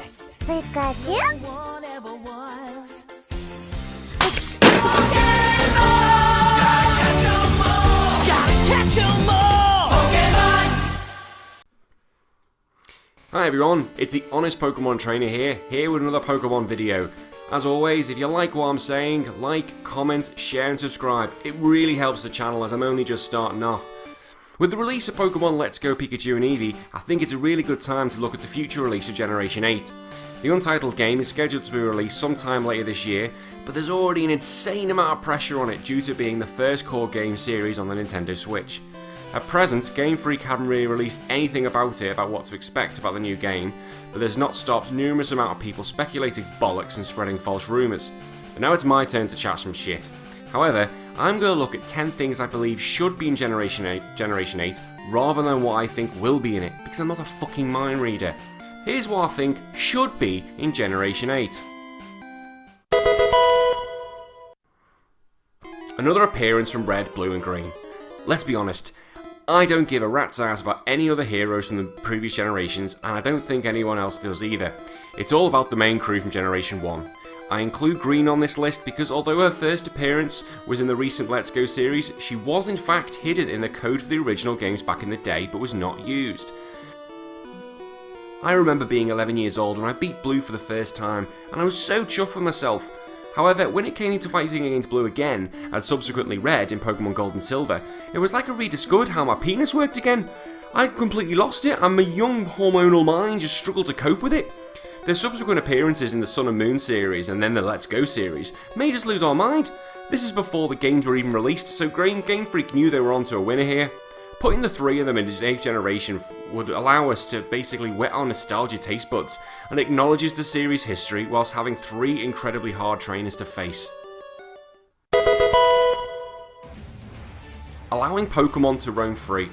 Pikachu? Hi everyone, it's the Honest Pokemon Trainer here with another Pokemon video. As always, if you like what I'm saying, like, comment, share and subscribe. It really helps the channel as I'm only just starting off. With the release of Pokemon Let's Go Pikachu and Eevee, I think it's a really good time to look at the future release of Generation 8. The untitled game is scheduled to be released sometime later this year, but there's already an insane amount of pressure on it due to being the first core game series on the Nintendo Switch. At present, Game Freak haven't really released anything about what to expect about the new game, but there's not stopped numerous amount of people speculating bollocks and spreading false rumours. But now it's my turn to chat some shit. However, I'm going to look at 10 things I believe should be in Generation 8 rather than what I think will be in it, because I'm not a fucking mind reader. Here's what I think should be in Generation 8. Another appearance from Red, Blue and Green. Let's be honest, I don't give a rat's ass about any other heroes from the previous generations, and I don't think anyone else does either. It's all about the main crew from Generation 1. I include Green on this list because although her first appearance was in the recent Let's Go series, she was in fact hidden in the code for the original games back in the day but was not used. I remember being 11 years old when I beat Blue for the first time, and I was so chuffed with myself. However, when it came to fighting against Blue again, and subsequently Red in Pokemon Gold and Silver, it was like I rediscovered how my penis worked again. I completely lost it, and my young hormonal mind just struggled to cope with it. Their subsequent appearances in the Sun and Moon series and then the Let's Go series made us lose our mind. This is before the games were even released, so Game Freak knew they were onto a winner here. Putting the three of them in today's generation would allow us to basically whet our nostalgia taste buds and acknowledges the series' history whilst having three incredibly hard trainers to face. Allowing Pokemon to roam free.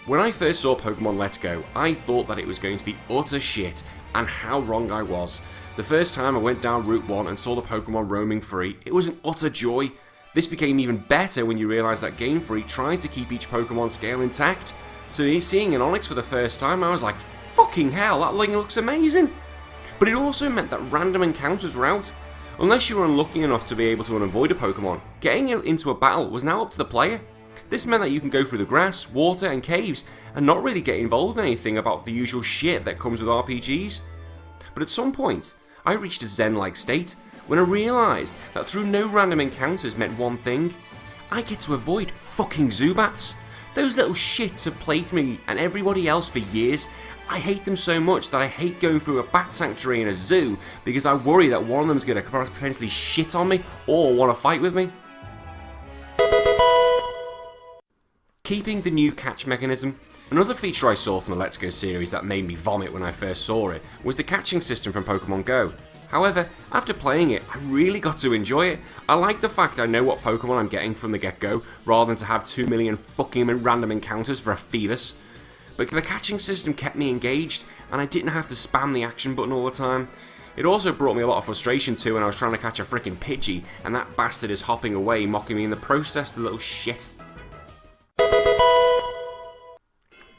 When I first saw Pokemon Let's Go, I thought that it was going to be utter shit, and how wrong I was. The first time I went down Route 1 and saw the Pokemon roaming free, it was an utter joy. This became even better when you realise that Game Freak tried to keep each Pokemon scale intact. So seeing an Onix for the first time, I was like, fucking hell, that thing looks amazing. But it also meant that random encounters were out. Unless you were unlucky enough to be able to unavoid a Pokemon, getting into a battle was now up to the player. This meant that you can go through the grass, water and caves and not really get involved in anything about the usual shit that comes with RPGs. But at some point, I reached a zen-like state when I realised that through no random encounters meant one thing: I get to avoid fucking Zubats. Those little shits have plagued me and everybody else for years. I hate them so much that I hate going through a bat sanctuary in a zoo because I worry that one of them is going to potentially shit on me or want to fight with me. Keeping the new catch mechanism. Another feature I saw from the Let's Go series that made me vomit when I first saw it was the catching system from Pokemon Go. However, after playing it, I really got to enjoy it. I like the fact I know what Pokemon I'm getting from the get-go, rather than to have 2 million fucking random encounters for a Phoebus. But the catching system kept me engaged, and I didn't have to spam the action button all the time. It also brought me a lot of frustration too when I was trying to catch a freaking Pidgey, and that bastard is hopping away, mocking me in the process, the little shit.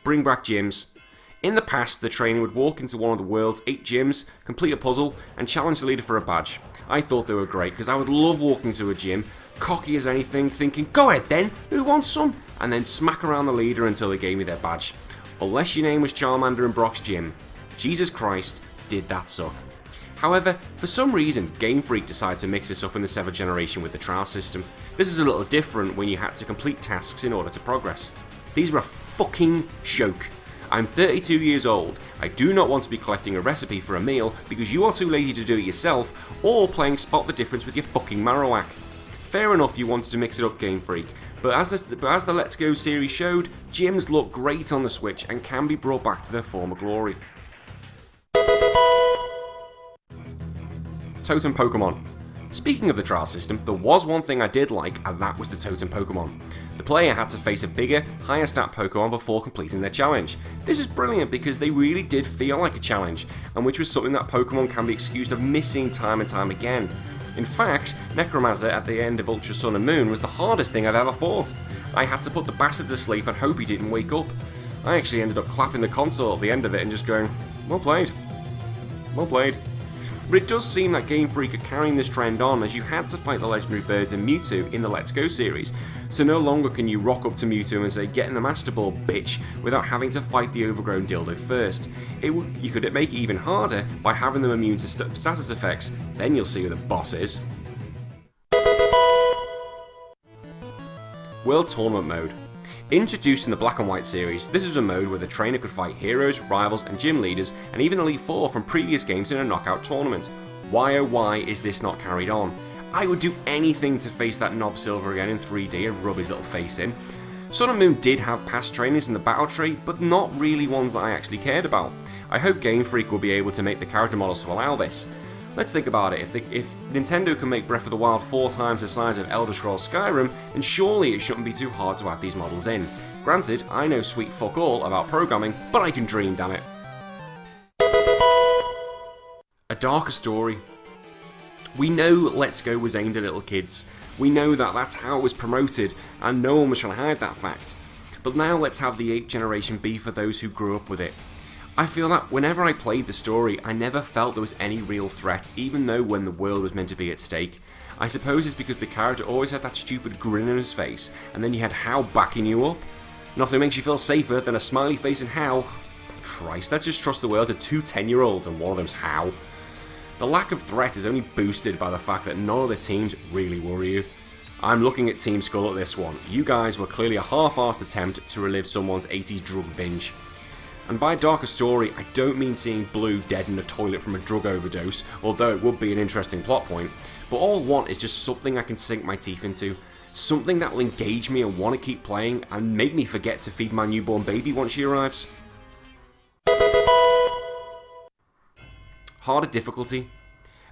Bring back gyms. In the past, the trainer would walk into one of the world's 8 gyms, complete a puzzle, and challenge the leader for a badge. I thought they were great because I would love walking to a gym, cocky as anything, thinking, go ahead then, who wants some? And then smack around the leader until they gave me their badge. Unless your name was Charmander in Brock's gym. Jesus Christ, did that suck. However, for some reason, Game Freak decided to mix this up in the 7th generation with the trial system. This is a little different when you had to complete tasks in order to progress. These were a fucking joke. I'm 32 years old. I do not want to be collecting a recipe for a meal because you are too lazy to do it yourself or playing Spot the Difference with your fucking Marowak. Fair enough you wanted to mix it up, Game Freak, but as the Let's Go series showed, gyms look great on the Switch and can be brought back to their former glory. Totem Pokemon. Speaking of the trial system, there was one thing I did like, and that was the Totem Pokemon. The player had to face a bigger, higher stat Pokemon before completing their challenge. This is brilliant because they really did feel like a challenge, and which was something that Pokemon can be excused of missing time and time again. In fact, Necromancer at the end of Ultra Sun and Moon was the hardest thing I've ever fought. I had to put the bastard to sleep and hope he didn't wake up. I actually ended up clapping the console at the end of it and just going, well played. well played. But it does seem that Game Freak are carrying this trend on, as you had to fight the legendary birds and Mewtwo in the Let's Go series, so no longer can you rock up to Mewtwo and say, "Get in the Master Ball, bitch," without having to fight the overgrown dildo first. You could make it even harder by having them immune to status effects, then you'll see who the boss is. World Tournament Mode. Introduced in the Black and White series, this is a mode where the trainer could fight heroes, rivals and gym leaders, and even Elite Four from previous games in a knockout tournament. Why oh why is this not carried on? I would do anything to face that knob Silver again in 3D and rub his little face in. Sun and Moon did have past trainers in the battle tree, but not really ones that I actually cared about. I hope Game Freak will be able to make the character models to allow this. Let's think about it, if Nintendo can make Breath of the Wild 4 times the size of Elder Scrolls Skyrim, then surely it shouldn't be too hard to add these models in. Granted, I know sweet fuck all about programming, but I can dream, damn it. A darker story. We know Let's Go was aimed at little kids. We know that that's how it was promoted, and no one was trying to hide that fact. But now let's have the 8th generation be for those who grew up with it. I feel that whenever I played the story, I never felt there was any real threat, even though when the world was meant to be at stake. I suppose it's because the character always had that stupid grin on his face, and then you had Hal backing you up. Nothing makes you feel safer than a smiley face and Hal. Christ, let's just trust the world to 2 10-year-olds and one of them's Hal. The lack of threat is only boosted by the fact that none of the teams really worry you. I'm looking at Team Skull at this one. You guys were clearly a half-assed attempt to relive someone's 80s drug binge. And by darker story, I don't mean seeing Blue dead in a toilet from a drug overdose, although it would be an interesting plot point, but all I want is just something I can sink my teeth into, something that will engage me and want to keep playing and make me forget to feed my newborn baby once she arrives. Harder difficulty.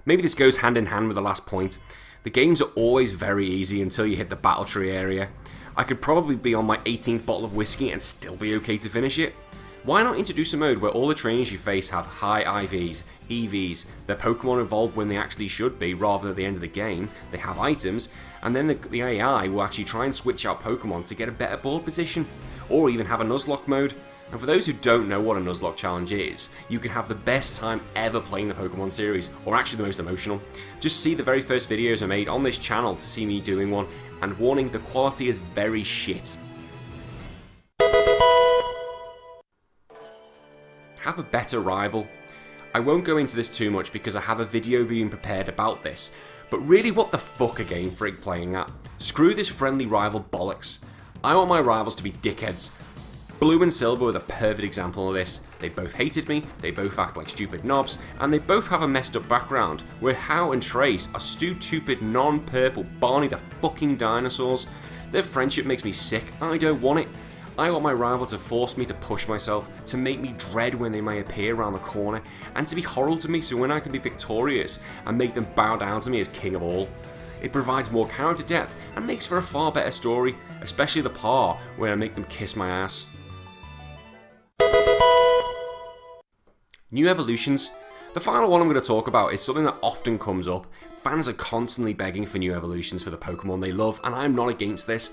Maybe this goes hand in hand with the last point. The games are always very easy until you hit the battle tree area. I could probably be on my 18th bottle of whiskey and still be okay to finish it. Why not introduce a mode where all the trainers you face have high IVs, EVs, their Pokemon evolved when they actually should be rather than at the end of the game, they have items, and then the AI will actually try and switch out Pokemon to get a better board position, or even have a Nuzlocke mode. And for those who don't know what a Nuzlocke challenge is, you can have the best time ever playing the Pokemon series, or actually the most emotional. Just see the very first videos I made on this channel to see me doing one, and warning, the quality is very shit. Have a better rival. I won't go into this too much because I have a video being prepared about this, but really what the fuck are Game Freak playing at? Screw this friendly rival bollocks. I want my rivals to be dickheads. Blue and Silver were the perfect example of this. They both hated me, they both act like stupid knobs, and they both have a messed up background, where Hao and Trace are stupid non-purple Barney the fucking dinosaurs. Their friendship makes me sick, I don't want it. I want my rival to force me to push myself, to make me dread when they may appear around the corner, and to be horrible to me so when I can be victorious and make them bow down to me as king of all. It provides more character depth and makes for a far better story, especially the part where I make them kiss my ass. New evolutions. The final one I'm going to talk about is something that often comes up. Fans are constantly begging for new evolutions for the Pokemon they love, and I'm not against this.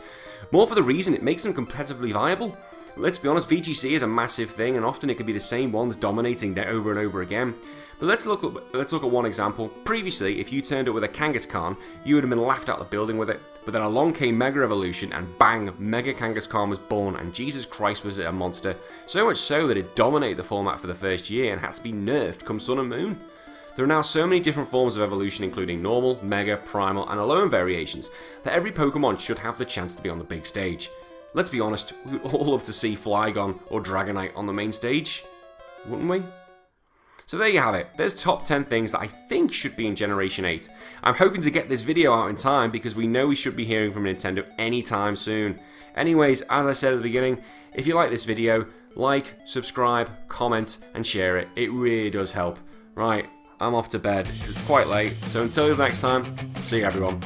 More for the reason it makes them competitively viable. Let's be honest, VGC is a massive thing, and often it can be the same ones dominating over and over again. But let's look at one example. Previously, if you turned up with a Kangaskhan, you would have been laughed out the building with it. But then along came Mega Evolution, and bang, Mega Kangaskhan was born, and Jesus Christ was it a monster. So much so that it dominated the format for the first year and had to be nerfed come Sun and Moon. There are now so many different forms of evolution, including normal, mega, primal, and Alolan variations, that every Pokemon should have the chance to be on the big stage. Let's be honest, we would all love to see Flygon or Dragonite on the main stage, wouldn't we? So there you have it, there's top 10 things that I think should be in Generation 8. I'm hoping to get this video out in time because we know we should be hearing from Nintendo anytime soon. Anyways, as I said at the beginning, if you like this video, like, subscribe, comment, and share it. It really does help. Right, I'm off to bed. It's quite late, so until next time, see you everyone.